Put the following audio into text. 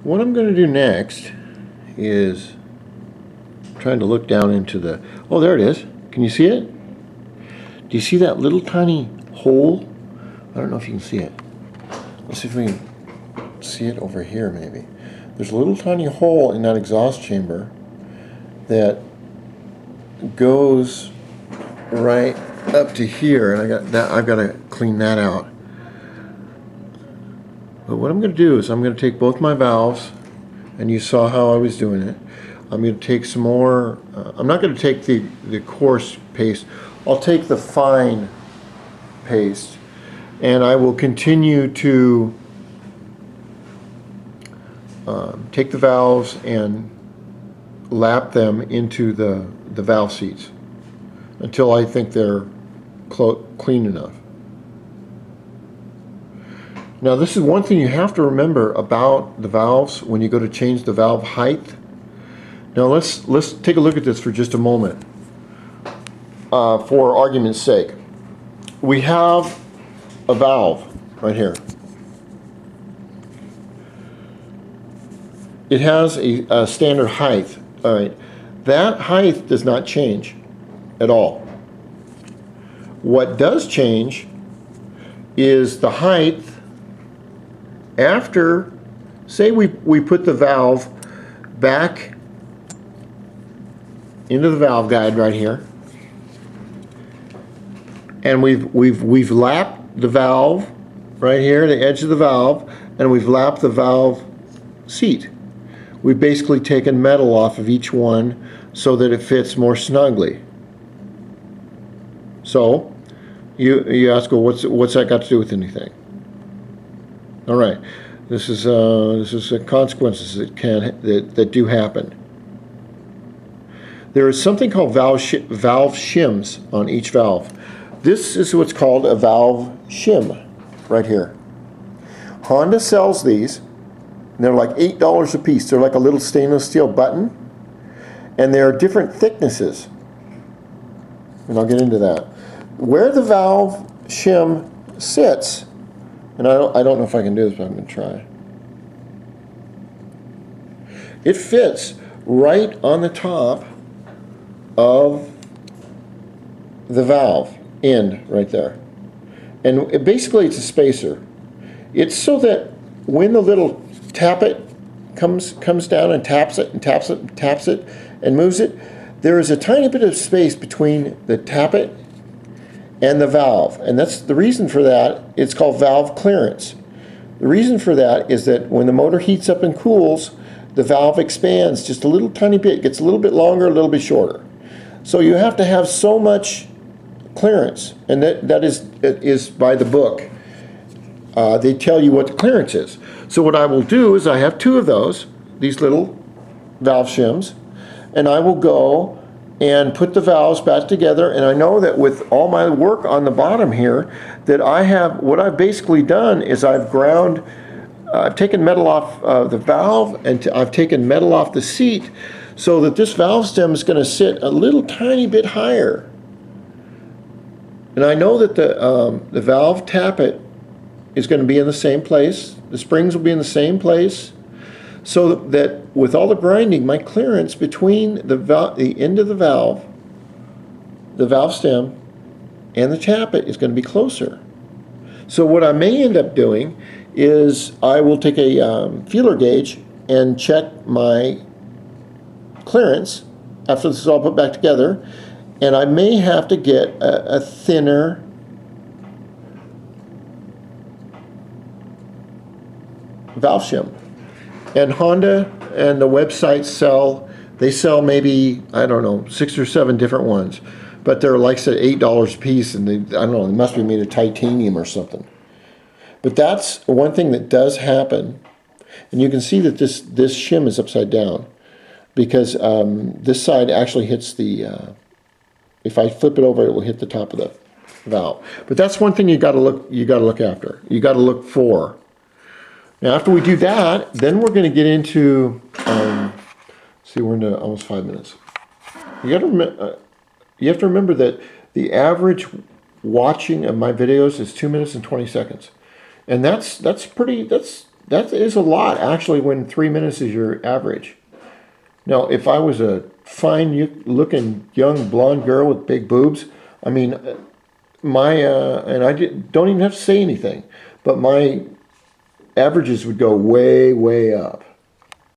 What I'm going to do next is trying to look down into the, oh, there it is. Can you see it? Do you see that little tiny hole? I don't know if you can see it. Let's see if we can see it over here maybe. There's a little tiny hole in that exhaust chamber that goes right up to here, and I've got to clean that out. But what I'm going to do is I'm going to take both my valves, and you saw how I was doing it. I'm going to take some more, I'm not going to take the coarse paste, I'll take the fine paste, and I will continue to take the valves and lap them into the valve seats until I think they're clean enough. Now this is one thing you have to remember about the valves when you go to change the valve height. Now let's take a look at this for just a moment. For argument's sake, we have a valve right here. It has a standard height. All right, that height does not change at all. What does change is the height after, say we put the valve back into the valve guide right here, and we've lapped the valve right here, the edge of the valve, and we've lapped the valve seat. We've basically taken metal off of each one so that it fits more snugly. So you ask, well, what's that got to do with anything? All right, this is consequences that do happen. There is something called valve shims on each valve. This is what's called a valve shim right here. Honda sells these, and they're like $8 a piece. They're like a little stainless steel button, and there are different thicknesses, and I'll get into that. Where the valve shim sits, and I don't know if I can do this, but I'm going to try. It fits right on the top of the valve end right there. And basically it's a spacer. It's so that when the little tappet comes down and taps it and taps it and taps it and moves it, there is a tiny bit of space between the tappet and the valve. And that's the reason for that. It's called valve clearance. The reason for that is that when the motor heats up and cools, the valve expands just a little tiny bit, gets a little bit longer, a little bit shorter. So you have to have so much clearance, and that is by the book. They tell you what the clearance is. So what I will do is I have two of those, these little valve shims, and I will go and put the valves back together, and I know that with all my work on the bottom here, that what I've basically done is I've taken metal off the valve, and I've taken metal off the seat, so that this valve stem is going to sit a little tiny bit higher. And I know that the valve tappet is going to be in the same place. The springs will be in the same place, so that with all the grinding, my clearance between the end of the valve stem, and the tappet is going to be closer. So what I may end up doing is I will take a feeler gauge and check my clearance after this is all put back together, and I may have to get a thinner valve shim. And Honda and the websites sell maybe, I don't know, 6 or 7 different ones, but they're like I said $8 a piece, and I don't know, they must be made of titanium or something. But that's one thing that does happen, and you can see that this shim is upside down, because this side actually hits the, if I flip it over, it will hit the top of the valve. But that's one thing you got to look after. You got to look for. Now, after we do that, then we're going to get into. See, we're into almost 5 minutes. You have to remember that the average watching of my videos is 2 minutes and 20 seconds, and that's That is a lot, actually, when 3 minutes is your average. Now, if I was a fine-looking young blonde girl with big boobs, I mean, and don't even have to say anything, but my averages would go way, way up.